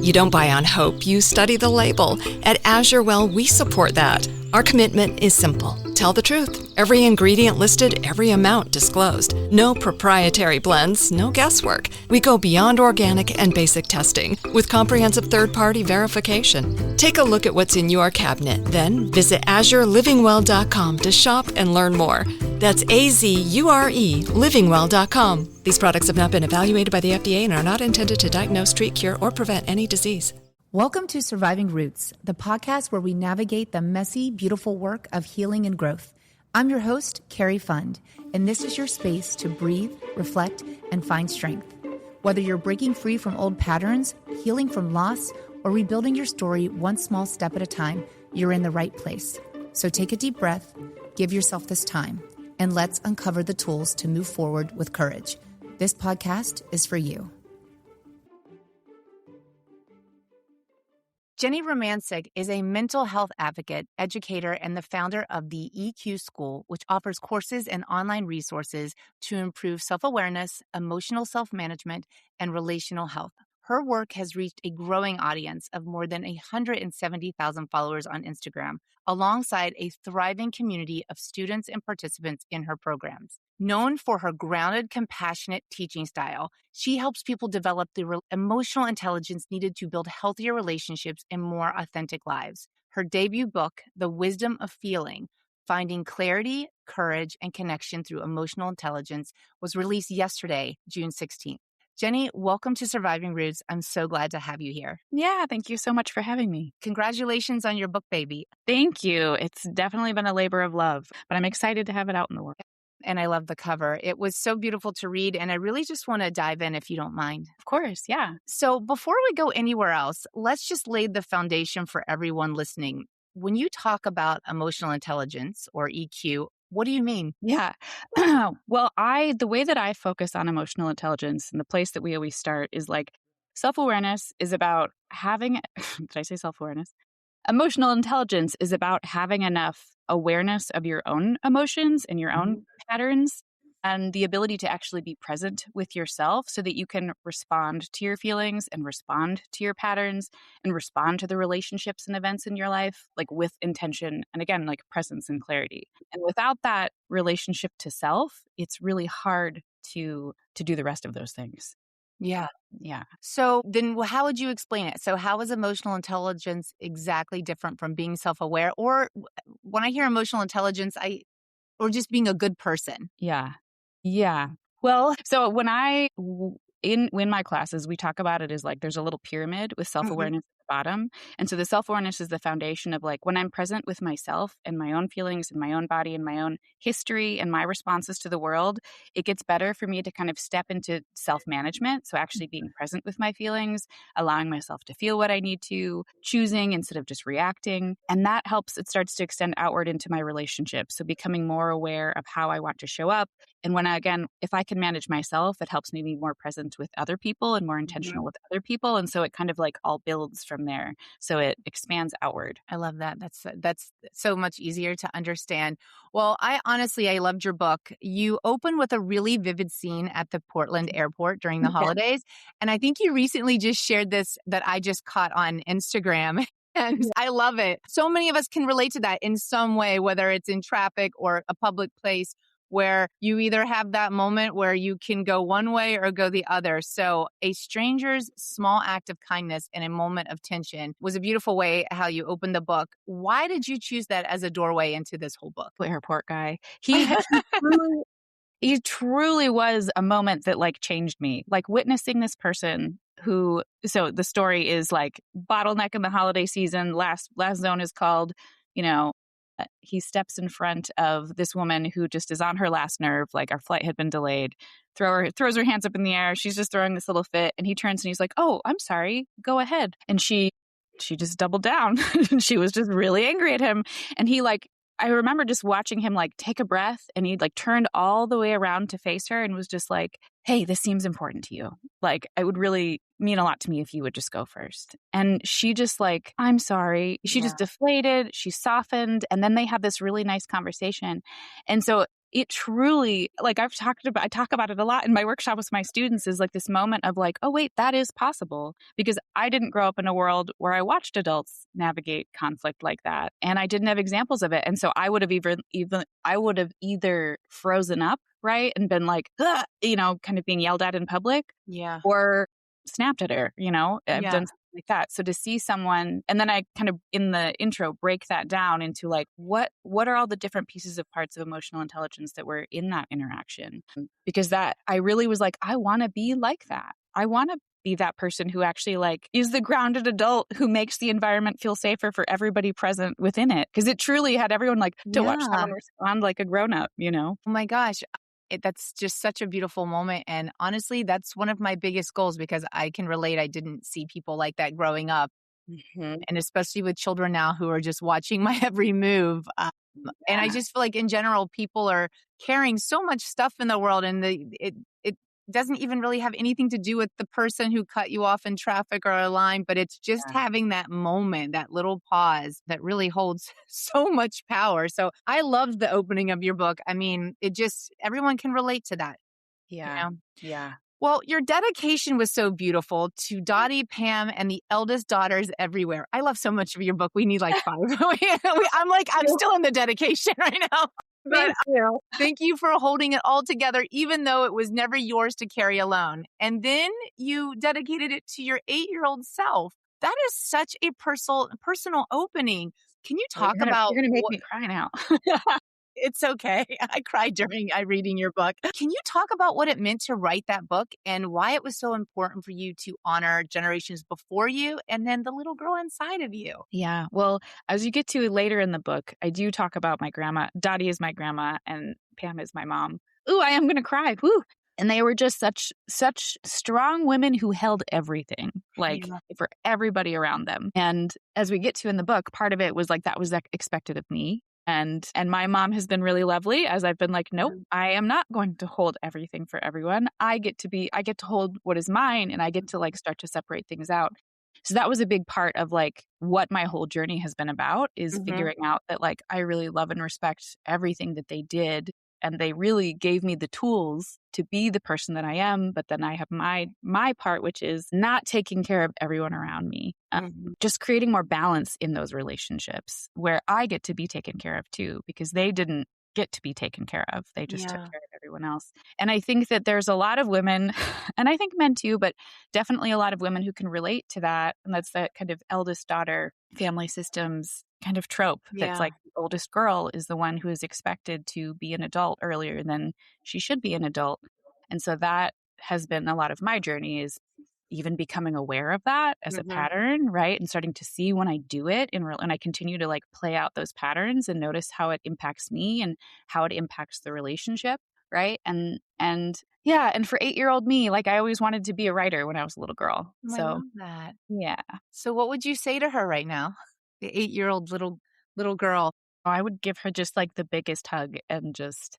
You don't buy on hope, you study the label. At Azure Well, we support that. Our commitment is simple. Tell the truth. Every ingredient listed, every amount disclosed. No proprietary blends, no guesswork. We go beyond organic and basic testing with comprehensive third-party verification. Take a look at what's in your cabinet, then visit AzureLivingWell.com to shop and learn more. That's AZURE livingwell.com. These products have not been evaluated by the FDA and are not intended to diagnose, treat, cure, or prevent any disease. Welcome to Surviving Roots, the podcast where we navigate the messy, beautiful work of healing and growth. I'm your host, Cari Fund, and this is your space to breathe, reflect, and find strength. Whether you're breaking free from old patterns, healing from loss, or rebuilding your story one small step at a time, you're in the right place. So take a deep breath, give yourself this time, and let's uncover the tools to move forward with courage. This podcast is for you. Genny Rumancik is a mental health advocate, educator, and the founder of the EQ School, which offers courses and online resources to improve self-awareness, emotional self-management, and relational health. Her work has reached a growing audience of more than 170,000 followers on Instagram, alongside a thriving community of students and participants in her programs. Known for her grounded, compassionate teaching style, she helps people develop the emotional intelligence needed to build healthier relationships and more authentic lives. Her debut book, The Wisdom of Feeling, Finding Clarity, Courage, and Connection Through Emotional Intelligence, was released yesterday, June 16th. Genny, welcome to Surviving Roots. I'm so glad to have you here. Yeah, thank you so much for having me. Congratulations on your book, baby. Thank you. It's definitely been a labor of love, but I'm excited to have it out in the world. And I love the cover. It was so beautiful to read, and I really just want to dive in if you don't mind. Of course, yeah. So before we go anywhere else, let's just lay the foundation for everyone listening. When you talk about emotional intelligence or EQ, what do you mean? Yeah. Well, the way that I focus on emotional intelligence and the place that we always start is like self-awareness is about having, did I say self-awareness? Emotional intelligence is about having enough awareness of your own emotions and your own patterns and the ability to actually be present with yourself so that you can respond to your feelings and respond to your patterns and respond to the relationships and events in your life, like with intention and again, like presence and clarity. And without that relationship to self, it's really hard to do the rest of those things. Yeah. Yeah. So then how would you explain it? So how is emotional intelligence exactly different from being self-aware? Or when I hear emotional intelligence, or just being a good person? Yeah. Yeah. Well, so in my classes, we talk about it as like there's a little pyramid with self-awareness at the bottom. And so the self-awareness is the foundation of like when I'm present with myself and my own feelings and my own body and my own history and my responses to the world, it gets better for me to kind of step into self-management. So actually being present with my feelings, allowing myself to feel what I need to, choosing instead of just reacting. And that helps, it starts to extend outward into my relationships. So becoming more aware of how I want to show up. And if I can manage myself, it helps me be more present with other people and more intentional with other people. And so it kind of like all builds from there. So it expands outward. I love that. That's so much easier to understand. Well, I loved your book. You open with a really vivid scene at the Portland airport during the holidays. And I think you recently just shared this that I just caught on Instagram. And I love it. So many of us can relate to that in some way, whether it's in traffic or a public place, where you either have that moment where you can go one way or go the other. So a stranger's small act of kindness in a moment of tension was a beautiful way how you opened the book. Why did you choose that as a doorway into this whole book? The airport guy. He truly was a moment that like changed me, like witnessing this person so the story is like bottleneck in the holiday season. Last zone is called, he steps in front of this woman who just is on her last nerve. Like our flight had been delayed, throws her hands up in the air. She's just throwing this little fit. And he turns and he's like, "Oh, I'm sorry. Go ahead." And she just doubled down. She was just really angry at him. And I remember just watching him like take a breath and he like turned all the way around to face her and was just like, "Hey, this seems important to you. Like, it would really mean a lot to me if you would just go first." And she just like, "I'm sorry." She just deflated. She softened. And then they had this really nice conversation. And so it truly, like I talk about it a lot in my workshop with my students, is like this moment of like, oh, wait, that is possible, because I didn't grow up in a world where I watched adults navigate conflict like that. And I didn't have examples of it. And so I would have either frozen up, right, and been like, "Ugh," kind of being yelled at in public, Yeah. or snapped at her, I've Yeah. done something like that. So to see someone, and then I kind of in the intro break that down into like, what are all the different pieces of parts of emotional intelligence that were in that interaction? Because that, I really was like, I want to be like that. I want to be that person who actually like is the grounded adult who makes the environment feel safer for everybody present within it. Because it truly had everyone like to watch someone respond like a grown up, Oh my gosh. That's just such a beautiful moment. And honestly, that's one of my biggest goals, because I can relate. I didn't see people like that growing up. Mm-hmm. And especially with children now who are just watching my every move. And I just feel like in general, people are carrying so much stuff in the world, and it doesn't even really have anything to do with the person who cut you off in traffic or a line, but it's just having that moment, that little pause that really holds so much power. So I loved the opening of your book. I mean, everyone can relate to that. Yeah. Yeah. Well, your dedication was so beautiful to Dottie, Pam, and the eldest daughters everywhere. I love so much of your book. We need like 5. I'm still in the dedication right now. But thank you for holding it all together, even though it was never yours to carry alone. And then you dedicated it to your 8-year-old self. That is such a personal opening. Can you talk about... You're going to make me cry now. It's okay. I cried during reading your book. Can you talk about what it meant to write that book and why it was so important for you to honor generations before you and then the little girl inside of you? Yeah. Well, as you get to later in the book, I do talk about my grandma. Dottie is my grandma and Pam is my mom. Ooh, I am going to cry. Woo. And they were just such strong women who held everything, like for everybody around them. And as we get to in the book, part of it was like that was expected of me. And my mom has been really lovely, as I've been like, nope, I am not going to hold everything for everyone. I get to hold what is mine, and I get to like start to separate things out. So that was a big part of like what my whole journey has been about, is figuring out that like I really love and respect everything that they did. And they really gave me the tools to be the person that I am. But then I have my part, which is not taking care of everyone around me. Just creating more balance in those relationships where I get to be taken care of too, because they didn't get to be taken care of. They just took care of everyone else. And I think that there's a lot of women, and I think men too, but definitely a lot of women who can relate to that. And that's that kind of eldest daughter family systems kind of trope. That's like the oldest girl is the one who is expected to be an adult earlier than she should be an adult. And so that has been a lot of my journey, is even becoming aware of that as a pattern, right? And starting to see when I do it and I continue to like play out those patterns and notice how it impacts me and how it impacts the relationship, right? And yeah, and for 8-year-old me, like I always wanted to be a writer when I was a little girl. I love that. Yeah. So what would you say to her right now? The 8-year-old little girl. I would give her just like the biggest hug and just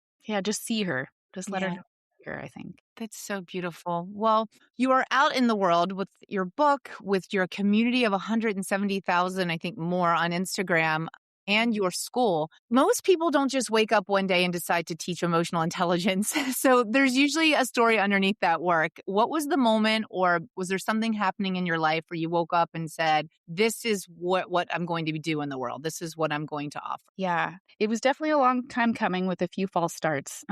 see her. Just let her know her, I think. That's so beautiful. Well, you are out in the world with your book, with your community of 170,000, I think more on Instagram, and your school. Most people don't just wake up one day and decide to teach emotional intelligence. So there's usually a story underneath that work. What was the moment, or was there something happening in your life where you woke up and said, this is what I'm going to do in the world. This is what I'm going to offer? Yeah, it was definitely a long time coming with a few false starts.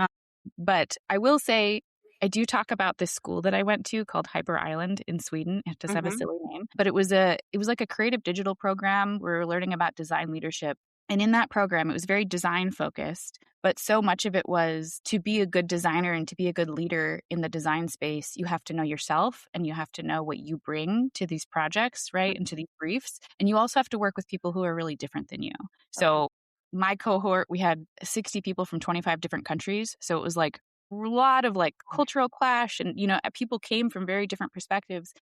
But I will say, I do talk about this school that I went to called Hyper Island in Sweden. It does have a silly name, but it was like a creative digital program where we were learning about design leadership. And in that program, it was very design focused, but so much of it was to be a good designer and to be a good leader in the design space, you have to know yourself and you have to know what you bring to these projects, right? And to these briefs. And you also have to work with people who are really different than you. So my cohort, we had 60 people from 25 different countries. So it was like a lot of like cultural clash, and, people came from very different perspectives.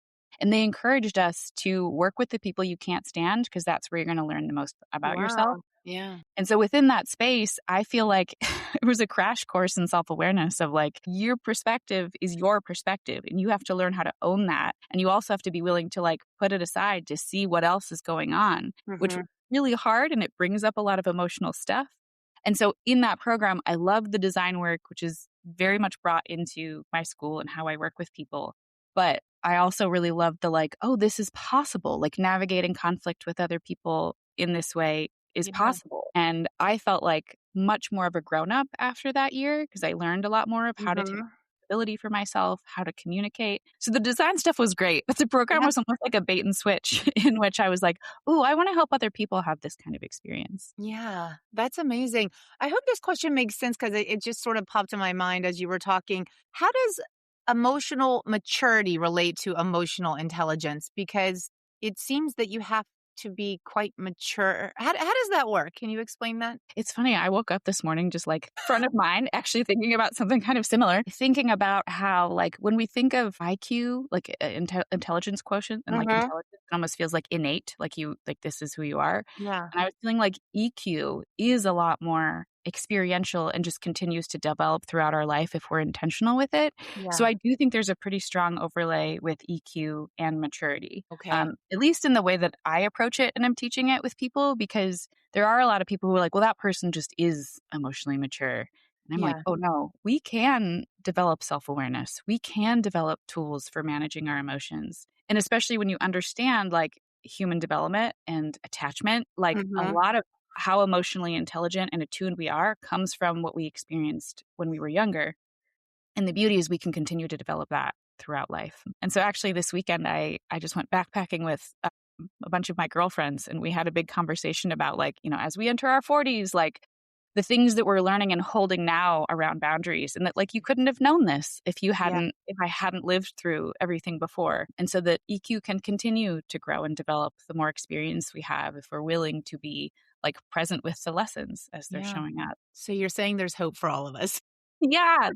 And they encouraged us to work with the people you can't stand, because that's where you're going to learn the most about yourself. Yeah. And so within that space, I feel like it was a crash course in self-awareness of like, your perspective is your perspective and you have to learn how to own that. And you also have to be willing to like put it aside to see what else is going on, which is really hard, and it brings up a lot of emotional stuff. And so in that program, I love the design work, which is very much brought into my school and how I work with people. But I also really love the like, oh, this is possible. Like navigating conflict with other people in this way is Yeah. possible. And I felt like much more of a grown up after that year because I learned a lot more of how to take Hmm. responsibility for myself, how to communicate. So the design stuff was great, but the program Yeah. was almost like a bait and switch in which I was like, oh, I want to help other people have this kind of experience. Yeah, that's amazing. I hope this question makes sense because it just sort of popped in my mind as you were talking. How does emotional maturity relate to emotional intelligence? Because it seems that you have to be quite mature. How does that work? Can you explain that? It's funny. I woke up this morning just like front of mind, actually thinking about something kind of similar, thinking about how, like, when we think of IQ, like intelligence quotient and like Hmm. intelligence, it almost feels like innate, like like this is who you are. Yeah. And I was feeling like EQ is a lot more experiential and just continues to develop throughout our life if we're intentional with it. So Yeah. I do think there's a pretty strong overlay with EQ and maturity, Okay. at least in the way that I approach it and I'm teaching it with people, because there are a lot of people who are like, well, that person just is emotionally mature. And I'm like, Yeah. oh no, we can develop self awareness. We can develop tools for managing our emotions. And especially when you understand like human development and attachment, like a Hmm. lot of how emotionally intelligent and attuned we are comes from what we experienced when we were younger. And the beauty is we can continue to develop that throughout life. And so actually this weekend, I just went backpacking with a bunch of my girlfriends and we had a big conversation about like, as we enter our 40s, like the things that we're learning and holding now around boundaries, and that like you couldn't have known this Yeah. if I hadn't lived through everything before. And so that EQ can continue to grow and develop the more experience we have if we're willing to be like present with the lessons as they're Yeah. showing up. So you're saying there's hope for all of us. Yeah,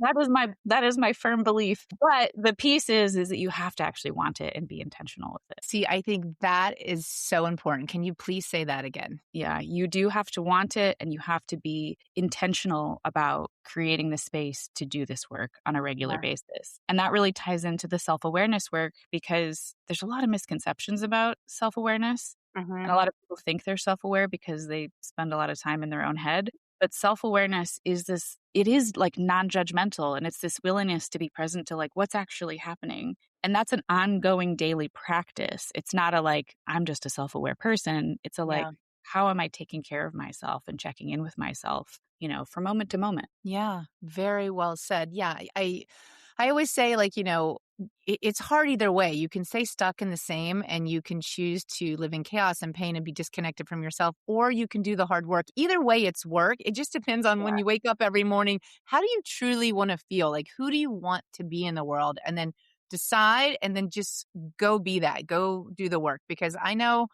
that is my firm belief. But the piece is that you have to actually want it and be intentional with it. See, I think that is so important. Can you please say that again? Yeah, you do have to want it and you have to be intentional about creating the space to do this work on a regular Yeah. basis. And that really ties into the self-awareness work because there's a lot of misconceptions about self-awareness. Hmm. And a lot of people think they're self-aware because they spend a lot of time in their own head. But self-awareness it is like non-judgmental, and it's this willingness to be present to like what's actually happening. And that's an ongoing daily practice. It's not a like, I'm just a self-aware person. It's a like, Yeah. how am I taking care of myself and checking in with myself, from moment to moment? Yeah, very well said. Yeah, I always say like, it's hard either way. You can stay stuck in the same and you can choose to live in chaos and pain and be disconnected from yourself, or you can do the hard work. Either way, it's work. It just depends on when you wake up every morning, how do you truly want to feel? Like, who do you want to be in the world? And then decide and then just go be that. Go do the work, because I know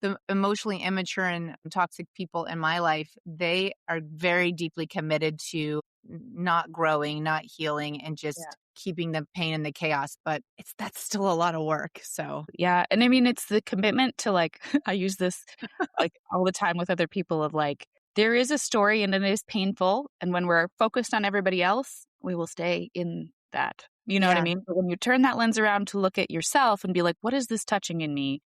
the emotionally immature and toxic people in my life, they are very deeply committed to not growing, not healing, and Yeah. just keeping the pain and the chaos. But that's still a lot of work. So Yeah. And I mean, it's the commitment to like, I use this like all the time with other people of like, there is a story and it is painful. And when we're focused on everybody else, we will stay in that. You know what I yeah. mean? But when you turn that lens around to look at yourself and be like, what is this touching in me?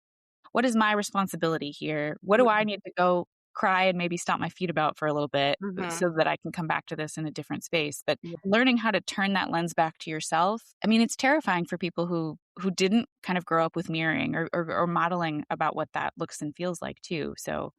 What is my responsibility here? What do I need to go cry and maybe stomp my feet about for a little bit Mm-hmm. so that I can come back to this in a different space? But learning how to turn that lens back to yourself. I mean, it's terrifying for people who didn't kind of grow up with mirroring or modeling about what that looks and feels like too. So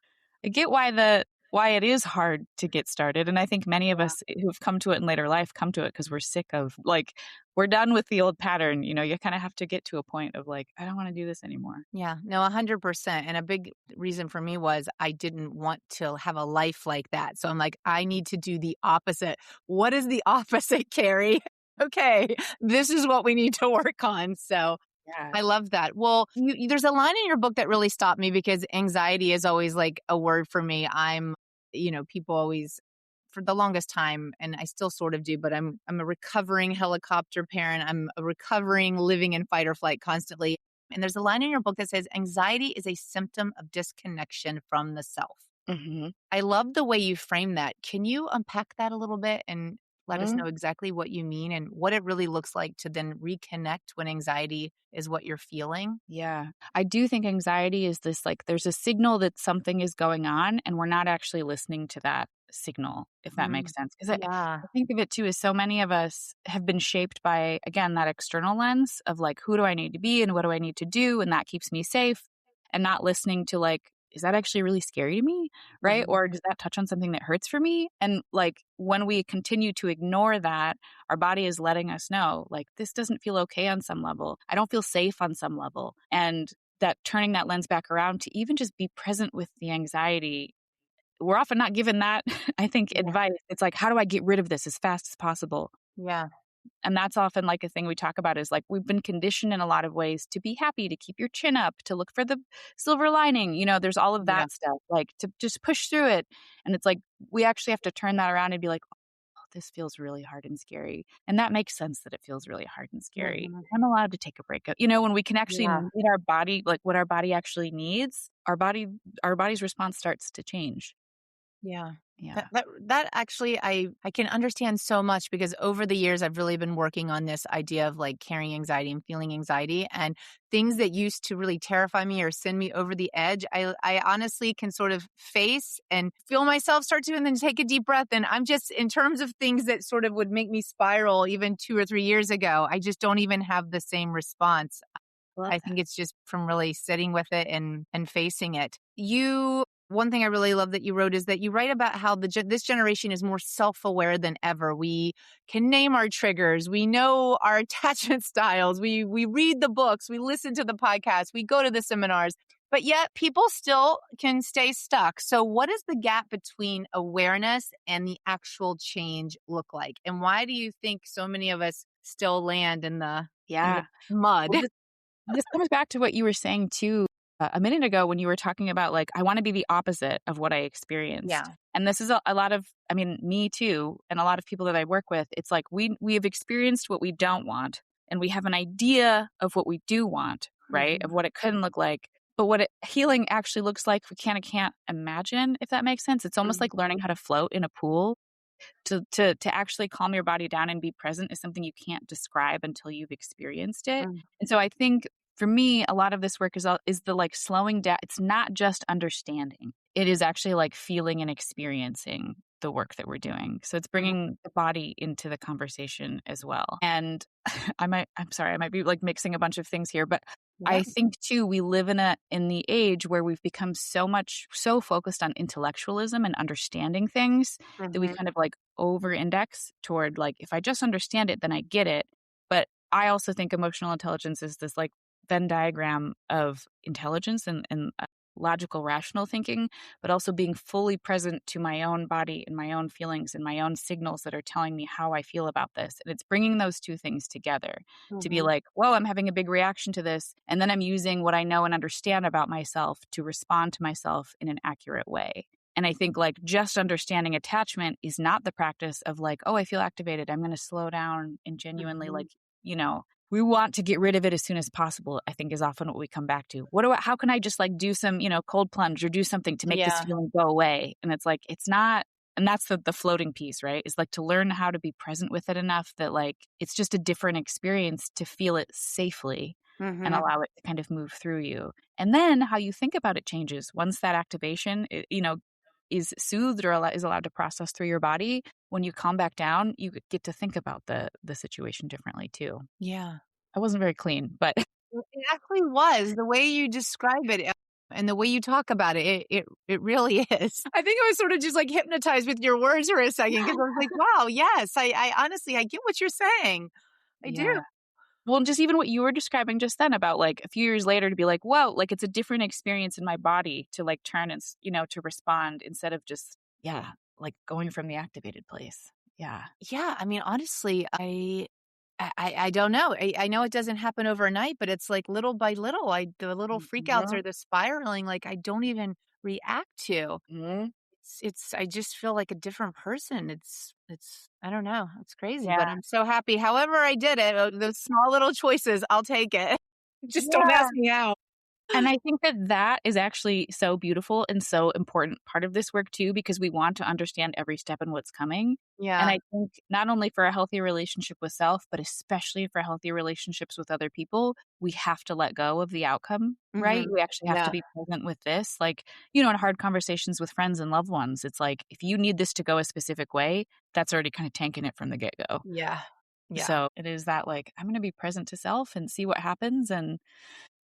I get why it is hard to get started. And I think many of us who've come to it in later life come to it because we're sick of like, we're done with the old pattern. You kind of have to get to a point of like, I don't want to do this anymore. Yeah, no, 100%. And a big reason for me was I didn't want to have a life like that. So I'm like, I need to do the opposite. What is the opposite, Carrie? Okay, this is what we need to work on. So Yeah. I love that. Well, there's a line in your book that really stopped me because anxiety is always like a word for me. People always, for the longest time, and I still sort of do, but I'm a recovering helicopter parent. I'm a recovering living in fight or flight constantly. And there's a line in your book that says anxiety is a symptom of disconnection from the self. Hmm. I love the way you frame that. Can you unpack that a little bit and let us know exactly what you mean and what it really looks like to then reconnect when anxiety is what you're feeling? Yeah. I do think anxiety is this like, there's a signal that something is going on and we're not actually listening to that signal, if that makes sense. Because Yeah. I think of it too as so many of us have been shaped by, again, that external lens of like, who do I need to be and what do I need to do? And that keeps me safe, and not listening to like, is that actually really scary to me? Right? Mhm. Or does that touch on something that hurts for me? And like, when we continue to ignore that, our body is letting us know, like, this doesn't feel okay on some level. I don't feel safe on some level. And that turning that lens back around to even just be present with the anxiety, we're often not given that, I think, Yeah. advice. It's like, how do I get rid of this as fast as possible? Yeah. And that's often like a thing we talk about is like, we've been conditioned in a lot of ways to be happy, to keep your chin up, to look for the silver lining. There's all of Yeah. that stuff, like to just push through it. And it's like, we actually have to turn that around and be like, oh, this feels really hard and scary. And that makes sense that it feels really hard and scary. Mhm. I'm allowed to take a break. When we can actually Yeah. meet our body, like what our body actually needs, our body's response starts to change. Yeah. Yeah. That actually I can understand so much because over the years I've really been working on this idea of like carrying anxiety and feeling anxiety, and things that used to really terrify me or send me over the edge. I honestly can sort of face and feel myself start to, and then take a deep breath. And I'm just, in terms of things that sort of would make me spiral even 2 or 3 years ago, I just don't even have the same response. Love I think it's just from really sitting with it and facing it. One thing I really love that you wrote is that you write about how this generation is more self-aware than ever. We can name our triggers. We know our attachment styles. We read the books. We listen to the podcasts. We go to the seminars. But yet people still can stay stuck. So what does the gap between awareness and the actual change look like? And why do you think so many of us still land in the Yeah. mud? Well, this comes back to what you were saying too, a minute ago when you were talking about like, I want to be the opposite of what I experienced. Yeah. And this is a lot of, I mean, me too, and a lot of people that I work with. It's like we have experienced what we don't want, and we have an idea of what we do want, right? Of Mhm. what it could look like. But what healing actually looks like, we can't imagine, if that makes sense. It's almost Mhm. like learning how to float in a pool. To actually calm your body down and be present is something you can't describe until you've experienced it. Mm. And so I think for me, a lot of this work is the like slowing down. It's not just understanding. It is actually like feeling and experiencing the work that we're doing. So it's Mhm. bringing the body into the conversation as well. And I'm sorry, I might be like mixing a bunch of things here, but Yeah. I think too, we live in the age where we've become so focused on intellectualism and understanding things that we Mhm. kind of like over index toward like, if I just understand it, then I get it. But I also think emotional intelligence is this like Venn diagram of intelligence and logical, rational thinking, but also being fully present to my own body and my own feelings and my own signals that are telling me how I feel about this. And it's bringing those two things together to be Mhm. like, whoa, I'm having a big reaction to this. And then I'm using what I know and understand about myself to respond to myself in an accurate way. And I think like just understanding attachment is not the practice of like, oh, I feel activated, I'm going to slow down and genuinely Mhm. like, we want to get rid of it as soon as possible, I think is often what we come back to. How can I just like do some, cold plunge or do something to make this Yeah. feeling go away? And it's like, it's not, and that's the floating piece, right? Is like to learn how to be present with it enough that like, it's just a different experience to feel it safely and Mhm. allow it to kind of move through you. And then how you think about it changes once that activation, is soothed or is allowed to process through your body. When you calm back down, you get to think about the situation differently too. Yeah. I wasn't very clean, but Well, it actually was. The way you describe it, and the way you talk about it, it really is. I think I was sort of just like hypnotized with your words for a second because I was like, wow, yes, I honestly, I get what you're saying. I do. yeah. Well, just even what you were describing just then about like a few years later to be like, whoa, like it's a different experience in my body to like turn and, to respond instead of just, yeah, like going from the activated place. Yeah. Yeah. I mean, honestly, I don't know. I know it doesn't happen overnight, but it's like little by little, the little freakouts Mhm. or the spiraling, like I don't even react to. Mhm. I just feel like a different person. I don't know. It's crazy, but Yeah. I'm so happy. However I did it, those small little choices, I'll take it. Just don't Yeah. ask me how. And I think that that is actually so beautiful and so important part of this work too, because we want to understand every step in what's coming. And Yeah. I think not only for a healthy relationship with self, but especially for healthy relationships with other people, we have to let go of the outcome, right? Hmm. We actually have to Yeah. be present with this. Like, in hard conversations with friends and loved ones, it's like, if you need this to go a specific way, that's already kind of tanking it from the get go. Yeah. Yeah. So it is that, like, I'm going to be present to self and see what happens. And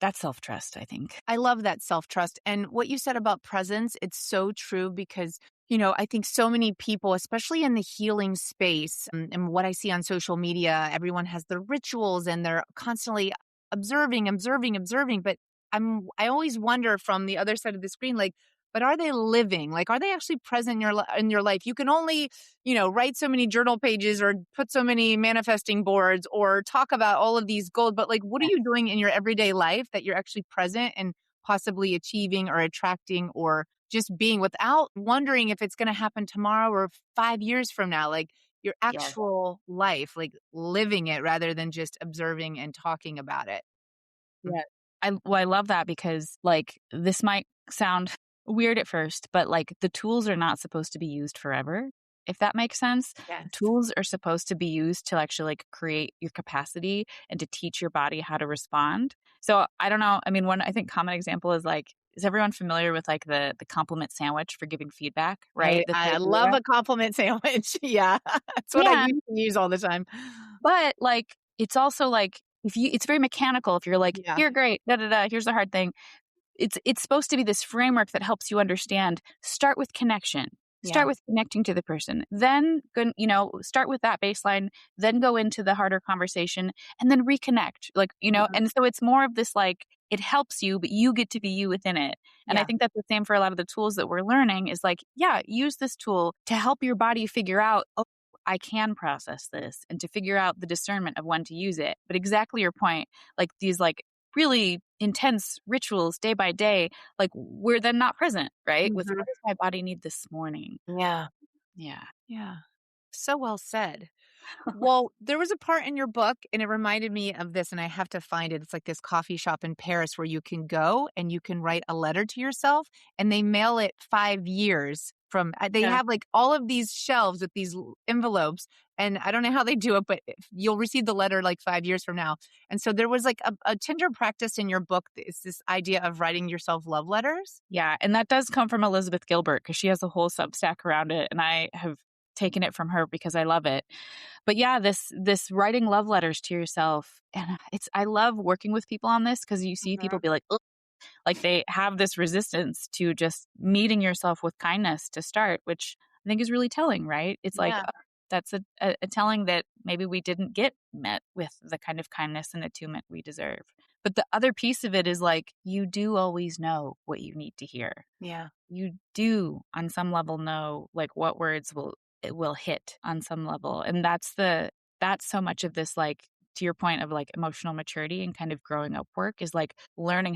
that's self trust, I think. I love that self-trust. And what you said about presence, it's so true because, I think so many people, especially in the healing space, and what I see on social media, everyone has their rituals and they're constantly observing, observing, observing. But I always wonder from the other side of the screen, like, but are they living? Like, are they actually present in your life? You can only, write so many journal pages or put so many manifesting boards or talk about all of these goals. But like, what are you doing in your everyday life that you're actually present and possibly achieving or attracting or just being without wondering if it's going to happen tomorrow or 5 years from now? Like your Yeah. actual life, like living it rather than just observing and talking about it. Yeah. I love that because, like, this might sound weird at first, but, like, the tools are not supposed to be used forever, if that makes sense. The Yes. tools are supposed to be used to actually, like, create your capacity and to teach your body how to respond. So, I don't know, I mean, one I think common example is, like, is everyone familiar with, like, the compliment sandwich for giving feedback, right? I This I love idea. a compliment sandwich. Yeah. That's what I Yeah. used to use all the time. But, like, it's also, like, if you it's very mechanical if you're like, Yeah. "You're great, da, da, da, here's the hard thing." It's supposed to be this framework that helps you understand. Start with connection. Yeah. Start with connecting to the person. Then start with that baseline, then go into the harder conversation and then reconnect. Mhm. And so it's more of this, like, it helps you, but you get to be you within it. And I Yeah. think that's the same for a lot of the tools that we're learning is like, yeah, use this tool to help your body figure out, oh, I can process this and to figure out the discernment of when to use it. But exactly your point, like these like really intense rituals day by day, like we're then not present, right? With Mhm. what does my body need this morning? Yeah. Yeah. Yeah. So well said. Well, there was a part in your book, and it reminded me of this, and I have to find it. It's like this coffee shop in Paris where you can go and you can write a letter to yourself, and they mail it 5 years from. They Yeah. have like all of these shelves with these envelopes, and I don't know how they do it, but you'll receive the letter like 5 years from now. And so there was like a tender practice in your book. It's this idea of writing yourself love letters. Yeah. And that does come from Elizabeth Gilbert because she has a whole Substack around it. And I have taken it from her because I love it. But yeah, this writing love letters to yourself. And I love working with people on this because you see people Mhm. be like, "Ugh," like they have this resistance to just meeting yourself with kindness to start, which I think is really telling, right? It's like, Yeah. oh, that's a telling that maybe we didn't get met with the kind of kindness and attunement we deserve. But the other piece of it is like, you do always know what you need to hear. Yeah. You do on some level know like what words it will hit on some level. And that's so much of this, like, to your point of like emotional maturity and kind of growing up work is like learning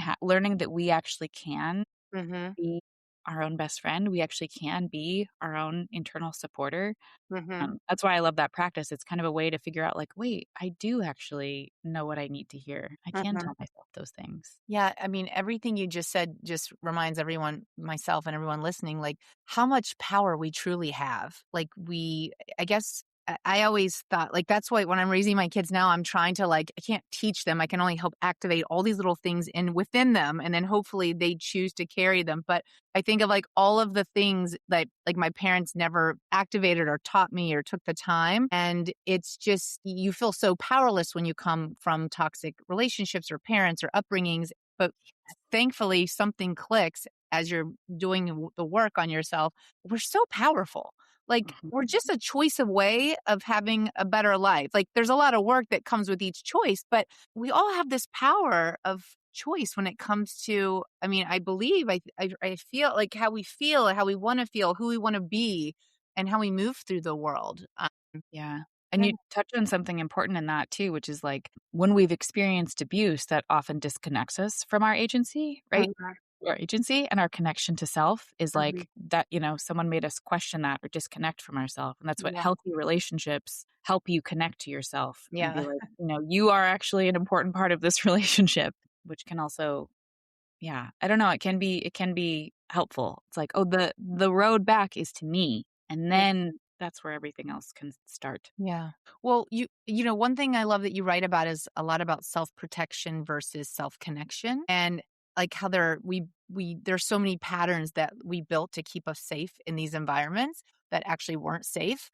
that we actually can Mhm. be our own best friend. We actually can be our own internal supporter. Mhm. That's why I love that practice. It's kind of a way to figure out like, wait, I do actually know what I need to hear. I can Mhm. tell myself those things. Yeah, I mean, everything you just said just reminds everyone, myself and everyone listening, like how much power we truly have. I guess I always thought like that's why when I'm raising my kids now, I'm trying to like, I can't teach them. I can only help activate all these little things in within them. And then hopefully they choose to carry them. But I think of like all of the things that like my parents never activated or taught me or took the time. And it's just, you feel so powerless when you come from toxic relationships or parents or upbringings. But thankfully, something clicks as you're doing the work on yourself. We're so powerful. Like, Mhm. we're just a choice away of having a better life. Like, there's a lot of work that comes with each choice, but we all have this power of choice when it comes to, I mean, I believe, I feel, how we want to feel, who we want to be, and how we move through the world. Yeah. And Yeah. you touch on something important in that too, which is like when we've experienced abuse, that often disconnects us from our agency, right? Mhm, Our agency and our connection to self is mhm. like that, someone made us question that or disconnect from ourselves. And that's what Yeah. healthy relationships help you connect to yourself and be Yeah. like, you are actually an important part of this relationship, which can also, Yeah. I don't know. It can be helpful. It's like, oh, the road back is to me. And Yeah. then that's where everything else can start. Yeah. Well, one thing I love that you write about is a lot about self-protection versus self-connection, and like how there's so many patterns that we built to keep us safe in these environments that actually weren't safe.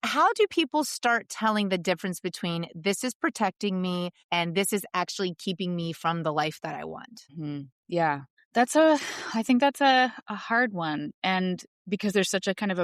How do people start telling the difference between this is protecting me and this is actually keeping me from the life that I want? Yeah. I think that's a hard one. And because there's such a kind of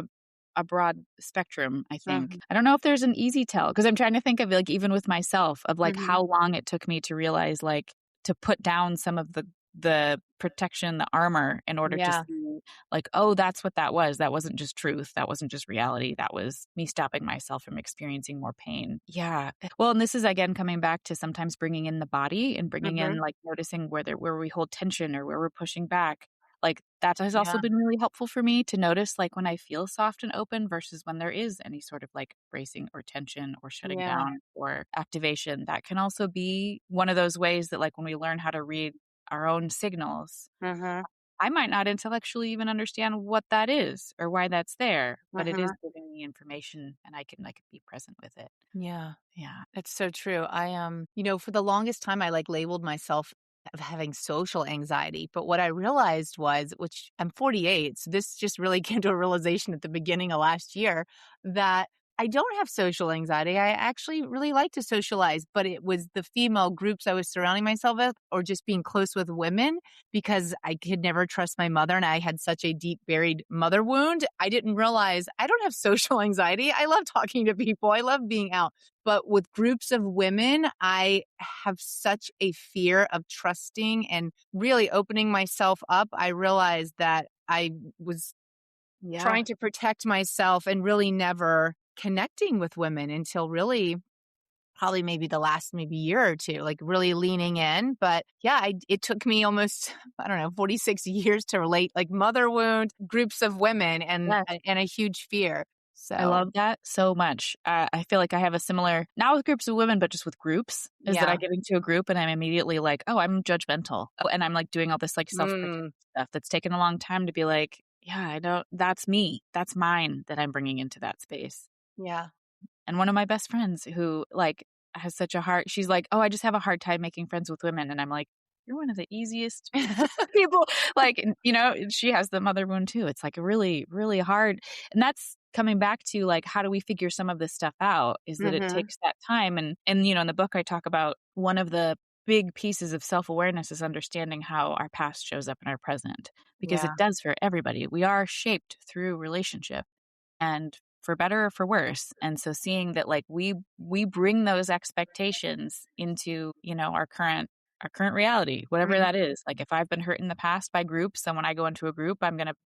a broad spectrum, I think. Mhm. I don't know if there's an easy tell because I'm trying to think of like even with myself of like Mhm. how long it took me to realize like to put down some of the protection, the armor in order to Yeah. see like, oh, that's what that was. That wasn't just truth. That wasn't just reality. That was me stopping myself from experiencing more pain. Yeah. Well, and this is again coming back to sometimes bringing in the body and bringing in Mhm. like noticing where we hold tension or where we're pushing back. Like that has also Yeah. been really helpful for me to notice like when I feel soft and open versus when there is any sort of like bracing or tension or shutting Yeah. down or activation. That can also be one of those ways that like when we learn how to read our own signals, Mhm. I might not intellectually even understand what that is or why that's there, but it is Mhm. giving me information and I can be present with it. Yeah. Yeah. That's so true. For the longest time, I like labeled myself of having social anxiety. But what I realized was, which I'm 48, so this just really came to a realization at the beginning of last year that I don't have social anxiety. I actually really like to socialize, but it was the female groups I was surrounding myself with or just being close with women because I could never trust my mother and I had such a deep buried mother wound. I didn't realize I don't have social anxiety. I love talking to people. I love being out. But with groups of women, I have such a fear of trusting and really opening myself up. I realized that I was Yeah. trying to protect myself and really never connecting with women until really probably maybe the last maybe year or two, like really leaning in. But yeah, it took me almost, I don't know, 46 years to relate like mother wound, groups of women Yes. and a huge fear. I So love that so much. I feel like I have a similar, not with groups of women, but just with groups, is that I yeah. get into a group and I'm immediately like, oh, I'm judgmental. Oh, and I'm like doing all this like self protection Mm, stuff that's taken a long time to be like, yeah, I don't, that's me. That's mine that I'm bringing into that space. yeah. And one of my best friends who like has such a hard, she's like, oh, I just have a hard time making friends with women. And I'm like, you're one of the easiest people. Like, she has the mother wound too. It's like really, really hard. And that's coming back to like, how do we figure some of this stuff out is that it Mhm. takes that time. And, in the book, I talk about one of the big pieces of self-awareness is understanding how our past shows up in our present because it Yeah. does for everybody. We are shaped through relationship and for better or for worse. And so seeing that like we bring those expectations into, our current reality, whatever Mhm. that is. Like if I've been hurt in the past by groups, and when I go into a group,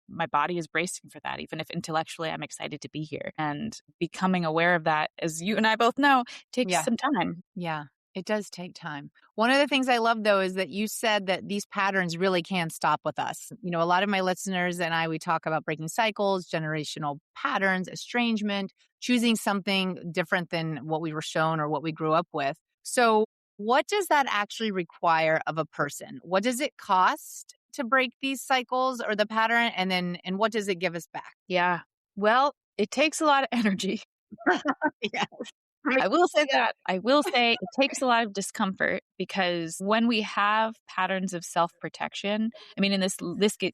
my body is bracing for that, even if intellectually I'm excited to be here. And becoming aware of that, as you and I both know, takes Yeah. some time. Yeah. It does take time. One of the things I love though is that you said that these patterns really can stop with us. A lot of my listeners and we talk about breaking cycles, generational patterns, estrangement, choosing something different than what we were shown or what we grew up with. So, what does that actually require of a person? What does it cost to break these cycles or the pattern? And what does it give us back? Yeah. Well, it takes a lot of energy. Yeah. I will say that. I will say it takes a lot of discomfort because when we have patterns of self-protection, I mean, and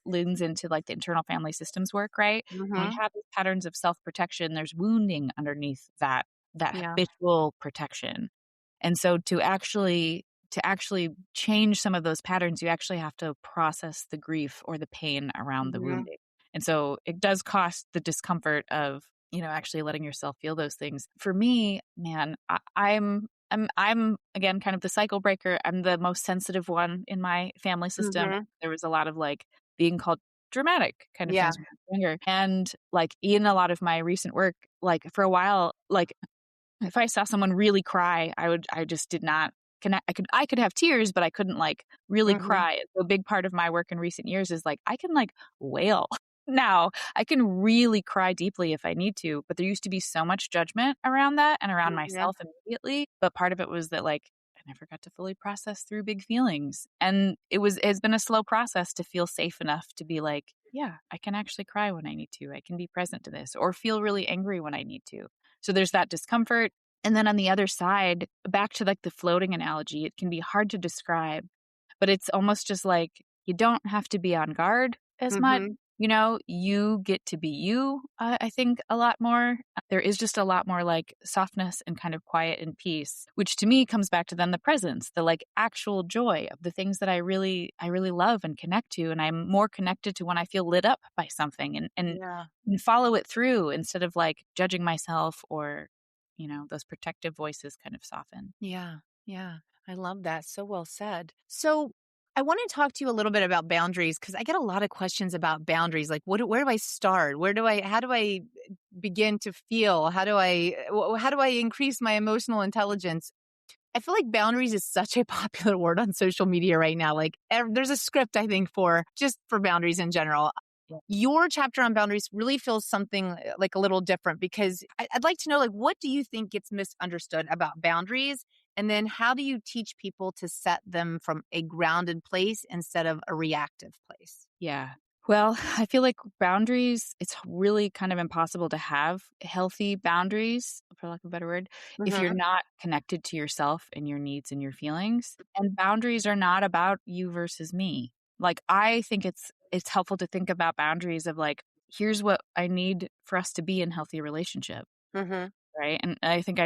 leans into like the internal family systems work, right? When we Hmm. have these patterns of self-protection, there's wounding underneath that Yeah. habitual protection. And so to actually change some of those patterns, you actually have to process the grief or the pain around the Hmm. wounding. And so it does cost the discomfort of, actually letting yourself feel those things. For me, man, I'm again kind of the cycle breaker. I'm the most sensitive one in my family system. Hmm. There was a lot of like being called dramatic kind of Yeah. things when I was younger. And like in a lot of my recent work, like for a while, like if I saw someone really cry, I just did not connect. I could have tears, but I couldn't like really Hmm. cry. So a big part of my work in recent years is like I can like wail now. I can really cry deeply if I need to, but there used to be so much judgment around that and around Hmm. myself immediately. But part of it was that like I forgot to fully process through big feelings. And it's been a slow process to feel safe enough to be like, yeah, I can actually cry when I need to. I can be present to this or feel really angry when I need to. So there's that discomfort. And then on the other side, back to like the floating analogy, it can be hard to describe, but it's almost just like you don't have to be on guard as much. Mm-hmm. You get to be you, I think, a lot more. There is just a lot more like softness and kind of quiet and peace, which to me comes back to then the presence, the like actual joy of the things that I really love and connect to. And I'm more connected to when I feel lit up by something Yeah. and follow it through instead of like judging myself or, those protective voices kind of soften. Yeah. Yeah. I love that. So well said. So I want to talk to you a little bit about boundaries because I get a lot of questions about boundaries. Like, where do I start? How do I begin to feel? How do I increase my emotional intelligence? I feel like boundaries is such a popular word on social media right now. Like there's a script, I think, for boundaries in general. Yeah. Your chapter on boundaries really feels something like a little different because I'd like to know, like, what do you think gets misunderstood about boundaries? And then how do you teach people to set them from a grounded place instead of a reactive place? Yeah. Well, I feel like boundaries, it's really kind of impossible to have healthy boundaries, for lack of a better word, if you're Mm-hmm. not connected to yourself and your needs and your feelings. And boundaries are not about you versus me. Like I think it's helpful to think about boundaries of like, here's what I need for us to be in healthy relationship. Mm-hmm. Right. And I think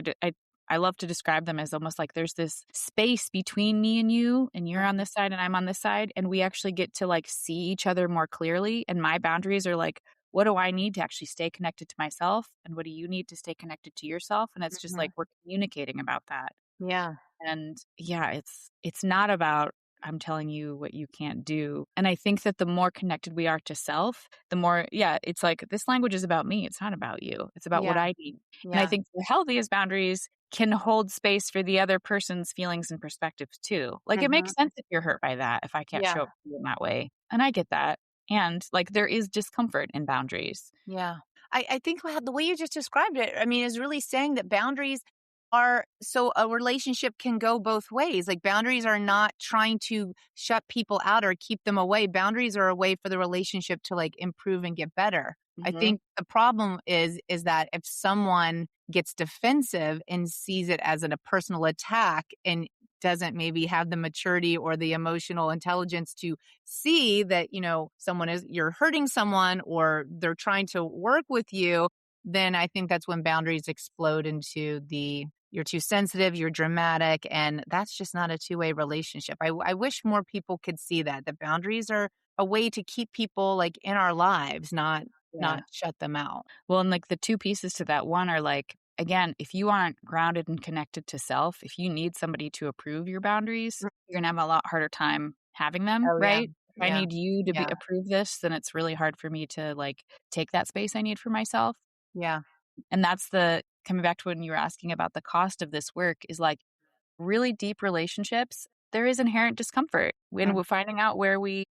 I love to describe them as almost like there's this space between me and you, and you're on this side and I'm on this side. And we actually get to like see each other more clearly. And my boundaries are like, what do I need to actually stay connected to myself? And what do you need to stay connected to yourself? And it's just like we're communicating about that. Yeah. And yeah, it's not about I'm telling you what you can't do. And I think that the more connected we are to self, the more, yeah, it's like this language is about me. It's not about you. It's about what Yeah. I need. And I Yeah. think the healthiest boundaries can hold space for the other person's feelings and perspectives too. Like it Mm-hmm. makes sense if you're hurt by that, if I can't Yeah. show up for you in that way. And I get that. And like there is discomfort in boundaries. Yeah. I think the way you just described it, I mean, is really saying that boundaries are so a relationship can go both ways. Like boundaries are not trying to shut people out or keep them away. Boundaries are a way for the relationship to like improve and get better. I Mm-hmm. think the problem is that if someone gets defensive and sees it as a personal attack and doesn't maybe have the maturity or the emotional intelligence to see that, you're hurting someone or they're trying to work with you, then I think that's when boundaries explode into you're too sensitive, you're dramatic, and that's just not a two-way relationship. I wish more people could see that the boundaries are a way to keep people like in our lives, not Yeah. shut them out. Well, and like the two pieces to that one are like, again, if you aren't grounded and connected to self, if you need somebody to approve your boundaries, you're going to have a lot harder time having them, Oh yeah. right? If I Yeah. need you to Yeah. approve this, then it's really hard for me to like take that space I need for myself. Yeah. And that's the coming back to when you were asking about the cost of this work is like really deep relationships, there is inherent discomfort when Mm. we're finding out where we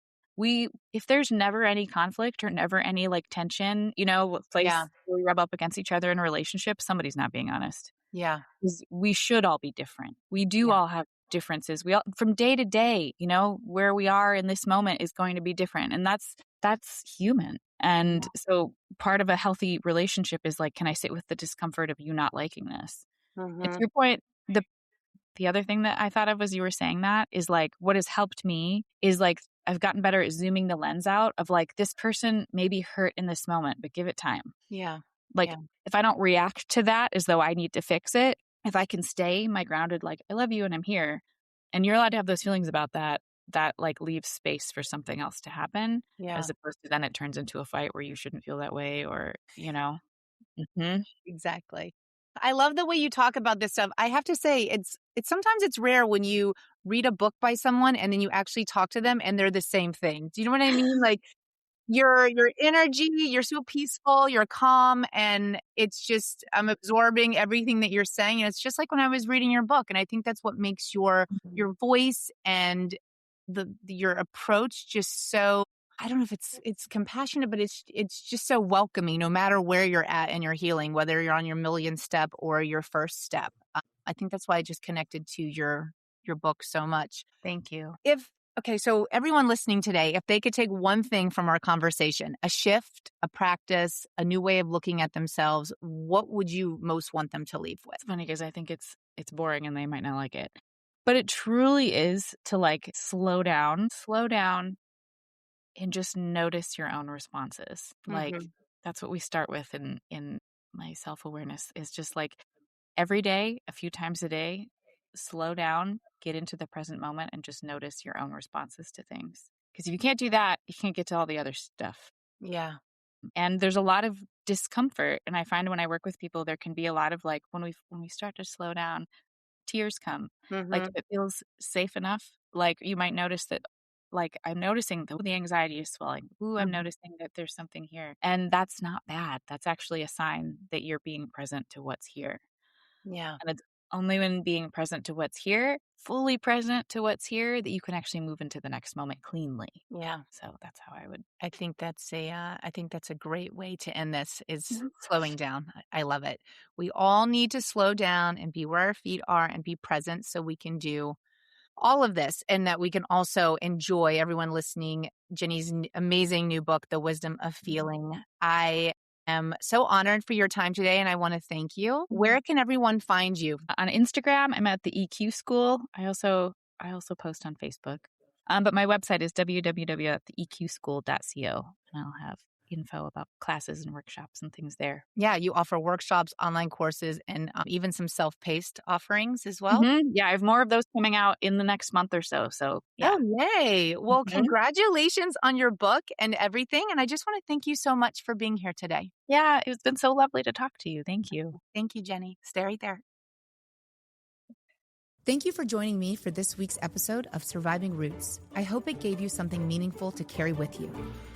if there's never any conflict or never any like tension, a Yeah. place where we rub up against each other in a relationship, somebody's not being honest. Yeah. 'Cause we should all be different. We do Yeah. all have differences. We all from day to day, where we are in this moment is going to be different. And that's human. And so part of a healthy relationship is like, can I sit with the discomfort of you not liking this? And to Mhm. your point, the other thing that I thought of as you were saying that is like what has helped me is like I've gotten better at zooming the lens out of like this person may be hurt in this moment, but give it time. Yeah. Like Yeah. if I don't react to that as though I need to fix it, if I can stay my grounded, like I love you and I'm here, and you're allowed to have those feelings about that like leaves space for something else to happen, Yeah. as opposed to then it turns into a fight where you shouldn't feel that way or. Mhm. Exactly. I love the way you talk about this stuff. I have to say it's sometimes it's rare when you read a book by someone and then you actually talk to them and they're the same thing. Do you know what I mean? Like your energy, you're so peaceful, you're calm, and it's just I'm absorbing everything that you're saying. And it's just like when I was reading your book. And I think that's what makes your voice and your approach just so I don't know if it's compassionate, but it's just so welcoming no matter where you're at in your healing, whether you're on your millionth step or your first step. I think that's why I just connected to your book so much. Thank you. Okay, so everyone listening today, if they could take one thing from our conversation, a shift, a practice, a new way of looking at themselves, what would you most want them to leave with? It's funny because I think it's boring and they might not like it. But it truly is to like slow down and just notice your own responses. Like that's what we start with in my self-awareness is just like every day, a few times a day, slow down, get into the present moment and just notice your own responses to things. Because if you can't do that, you can't get to all the other stuff. Yeah. And there's a lot of discomfort. And I find when I work with people, there can be a lot of like when we start to slow down, tears come. Like if it feels safe enough, like you might notice that like I'm noticing the anxiety is swelling. Ooh, I'm noticing that there's something here. And that's not bad. That's actually a sign that you're being present to what's here. Yeah. And it's only when being present to what's here, fully present to what's here, that you can actually move into the next moment cleanly. Yeah. So that's how I would. I think that's a great way to end this is slowing down. I love it. We all need to slow down and be where our feet are and be present so we can do all of this and that we can also enjoy everyone listening Genny's amazing new book, The Wisdom of Feeling. I am so honored for your time today and I want to thank you. Where can everyone find you? On Instagram, I'm at the EQ School. I also post on Facebook. But my website is www.theeqschool.co, and I'll have info about classes and workshops and things there. Yeah, you offer workshops, online courses, and even some self-paced offerings as well. Yeah, I have more of those coming out in the next month or so. So yeah. Oh, yay. Well, congratulations on your book and everything. And I just want to thank you so much for being here today. Yeah, it's been so lovely to talk to you. Thank you. Thank you, Genny. Stay right there. Thank you for joining me for this week's episode of Surviving Roots. I hope it gave you something meaningful to carry with you.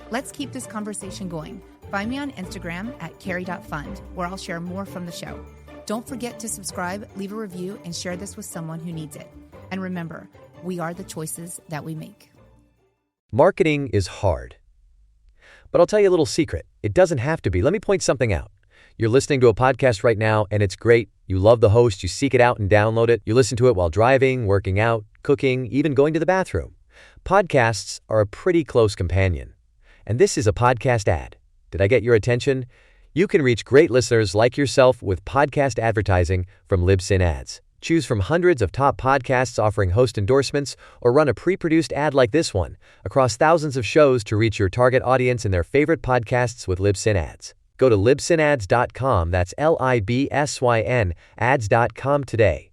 Let's keep this conversation going. Find me on Instagram at cari.fund, where I'll share more from the show. Don't forget to subscribe, leave a review, and share this with someone who needs it. And remember, we are the choices that we make. Marketing is hard. But I'll tell you a little secret. It doesn't have to be. Let me point something out. You're listening to a podcast right now, and it's great. You love the host. You seek it out and download it. You listen to it while driving, working out, cooking, even going to the bathroom. Podcasts are a pretty close companion. And this is a podcast ad. Did I get your attention? You can reach great listeners like yourself with podcast advertising from Libsyn Ads. Choose from hundreds of top podcasts offering host endorsements or run a pre-produced ad like this one across thousands of shows to reach your target audience in their favorite podcasts with Libsyn Ads. Go to libsynads.com, that's Libsyn ads.com today.